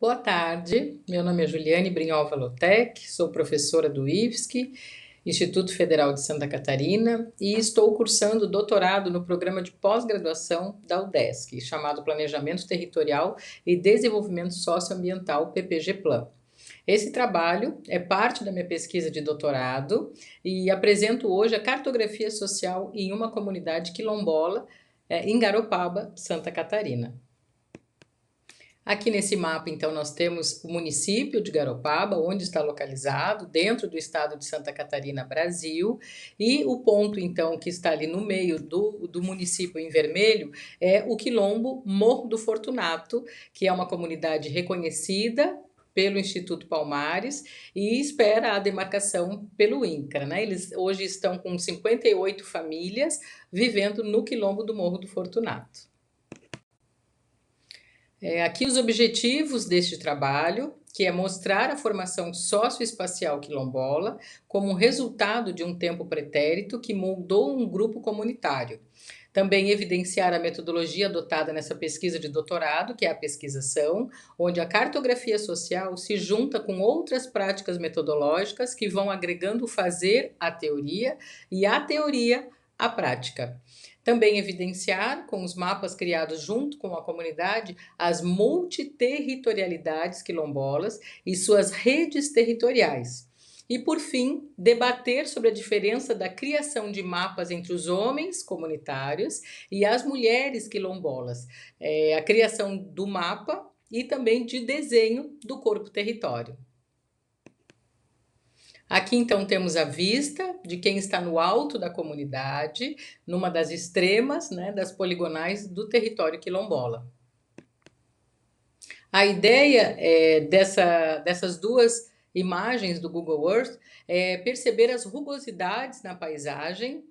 Boa tarde, meu nome é Juliane Brinhova Lotec, sou professora do IFSC, Instituto Federal de Santa Catarina, e estou cursando doutorado no programa de pós-graduação da UDESC, chamado Planejamento Territorial e Desenvolvimento Socioambiental PPG-Plan. Esse trabalho é parte da minha pesquisa de doutorado e apresento hoje a cartografia social em uma comunidade quilombola em Garopaba, Santa Catarina. Aqui nesse mapa, então, nós temos o município de Garopaba, onde está localizado, dentro do estado de Santa Catarina, Brasil, e o ponto, então, que está ali no meio do município em vermelho é o quilombo Morro do Fortunato, que é uma comunidade reconhecida pelo Instituto Palmares e espera a demarcação pelo INCRA, né? Eles hoje estão com 58 famílias vivendo no quilombo do Morro do Fortunato. Aqui os objetivos deste trabalho, que é mostrar a formação socioespacial quilombola como resultado de um tempo pretérito que moldou um grupo comunitário. Também evidenciar a metodologia adotada nessa pesquisa de doutorado, que é a pesquisação, onde a cartografia social se junta com outras práticas metodológicas que vão agregando o fazer à teoria e a teoria à prática. Também evidenciar, com os mapas criados junto com a comunidade, as multiterritorialidades quilombolas e suas redes territoriais. E, por fim, debater sobre a diferença da criação de mapas entre os homens comunitários e as mulheres quilombolas, a criação do mapa e também de desenho do corpo território. Aqui então temos a vista de quem está no alto da comunidade, numa das extremas, né, das poligonais do território quilombola. A ideia dessas duas imagens do Google Earth é perceber as rugosidades na paisagem,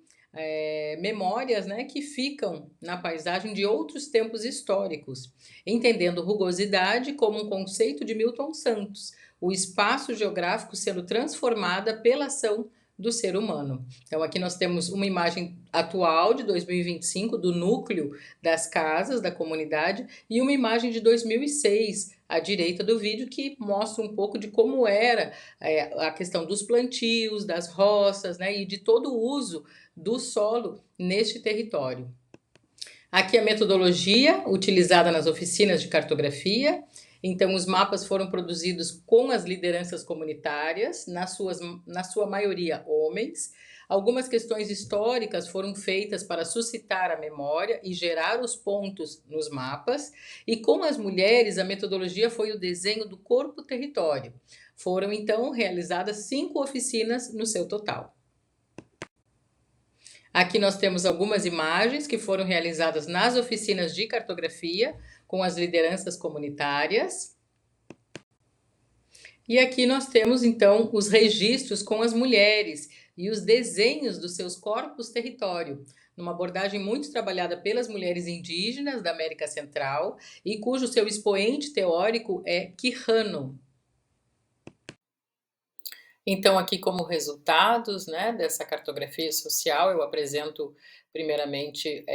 memórias, né, que ficam na paisagem de outros tempos históricos, entendendo rugosidade como um conceito de Milton Santos, o espaço geográfico sendo transformada pela ação do ser humano. Então aqui nós temos uma imagem atual de 2025 do núcleo das casas da comunidade e uma imagem de 2006 à direita do vídeo que mostra um pouco de como era a questão dos plantios, das roças, né, e de todo o uso do solo neste território. Aqui a metodologia utilizada nas oficinas de cartografia. Então, os mapas foram produzidos com as lideranças comunitárias, na sua maioria homens. Algumas questões históricas foram feitas para suscitar a memória e gerar os pontos nos mapas. E com as mulheres, a metodologia foi o desenho do corpo-território. Foram, então, realizadas 5 oficinas no seu total. Aqui nós temos algumas imagens que foram realizadas nas oficinas de cartografia com as lideranças comunitárias. E aqui nós temos então os registros com as mulheres e os desenhos dos seus corpos território, numa abordagem muito trabalhada pelas mulheres indígenas da América Central e cujo seu expoente teórico é Quijano. Então, aqui como resultados, né, dessa cartografia social, eu apresento primeiramente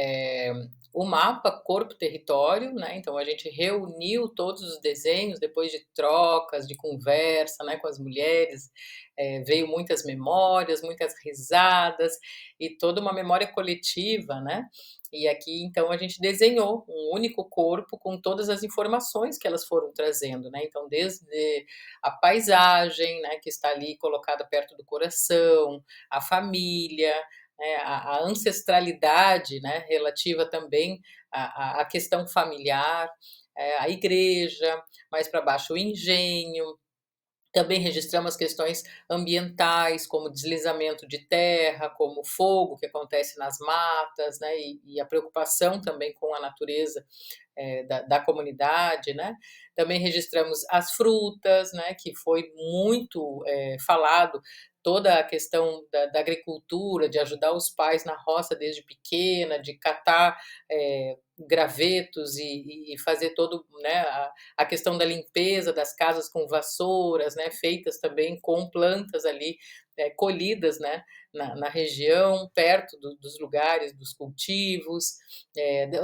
o mapa corpo-território, né? Então a gente reuniu todos os desenhos depois de trocas, de conversa, né, com as mulheres, veio muitas memórias, muitas risadas e toda uma memória coletiva, né? E aqui, então, a gente desenhou um único corpo com todas as informações que elas foram trazendo, né? Então, desde a paisagem, né, que está ali colocada perto do coração, a família, né, a ancestralidade, né, relativa também à questão familiar, a igreja, mais para baixo o engenho. Também registramos questões ambientais, como deslizamento de terra, como fogo que acontece nas matas, né, e a preocupação também com a natureza da comunidade, né. Também registramos as frutas, né, que foi muito falado, toda a questão da agricultura, de ajudar os pais na roça desde pequena, de catar gravetos e fazer todo, né, a questão da limpeza das casas com vassouras, né, feitas também com plantas ali, colhidas, né, na região, perto dos lugares, dos cultivos,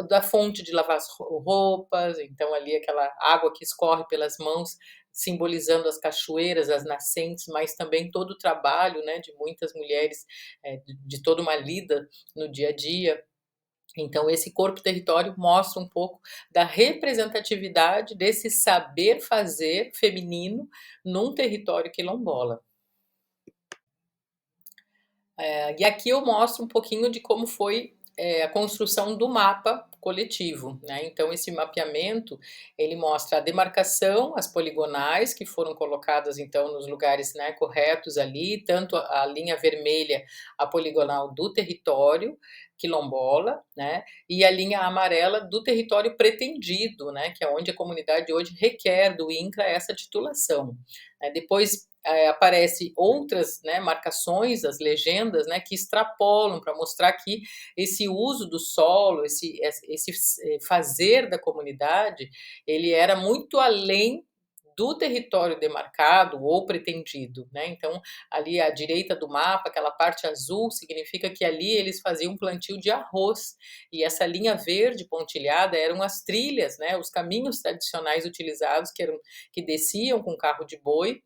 da fonte de lavar as roupas, então ali aquela água que escorre pelas mãos, simbolizando as cachoeiras, as nascentes, mas também todo o trabalho, né, de muitas mulheres, de toda uma lida no dia a dia. Então esse corpo-território mostra um pouco da representatividade desse saber fazer feminino num território quilombola. E aqui eu mostro um pouquinho de como foi, a construção do mapa coletivo, né. Então esse mapeamento, ele mostra a demarcação, as poligonais que foram colocadas então nos lugares, né, corretos ali, tanto a linha vermelha, a poligonal do território quilombola, né, e a linha amarela do território pretendido, né, que é onde a comunidade hoje requer do INCRA essa titulação. Depois aparece outras, né, marcações, as legendas, né, que extrapolam para mostrar que esse uso do solo, esse fazer da comunidade, ele era muito além do território demarcado ou pretendido, né. Então, ali à direita do mapa, aquela parte azul, significa que ali eles faziam plantio de arroz, e essa linha verde pontilhada eram as trilhas, né, os caminhos tradicionais utilizados que desciam com carro de boi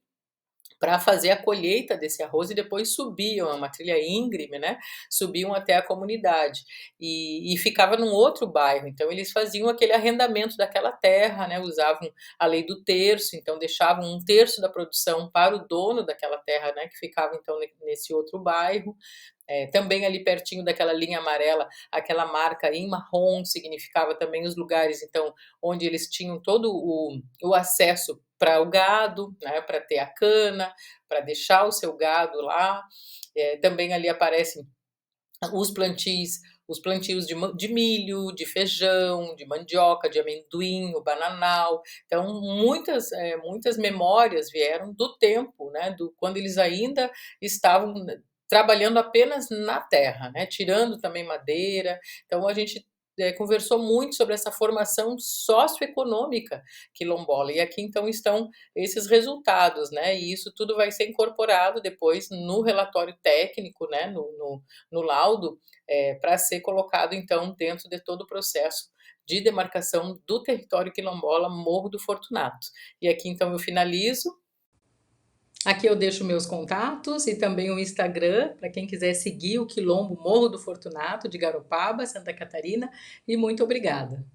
para fazer a colheita desse arroz e depois subiam, é uma trilha íngreme, né, subiam até a comunidade. E ficava num outro bairro, então eles faziam aquele arrendamento daquela terra, né, usavam a lei do terço, então deixavam um terço da produção para o dono daquela terra, né, que ficava então nesse outro bairro. Também ali pertinho daquela linha amarela, aquela marca em marrom significava também os lugares, então, onde eles tinham todo o acesso para o gado, né, para ter a cana, para deixar o seu gado lá. Também ali aparecem os plantios de milho, de feijão, de mandioca, de amendoim, o bananal. Então muitas memórias vieram do tempo, né, do quando eles ainda estavam trabalhando apenas na terra, né, tirando também madeira. Então a gente, conversou muito sobre essa formação socioeconômica quilombola. E aqui então estão esses resultados, né, e isso tudo vai ser incorporado depois no relatório técnico, né, no laudo, para ser colocado então dentro de todo o processo de demarcação do território quilombola Morro do Fortunato. E aqui então eu finalizo. Aqui eu deixo meus contatos e também o Instagram para quem quiser seguir o Quilombo Morro do Fortunato de Garopaba, Santa Catarina, e muito obrigada.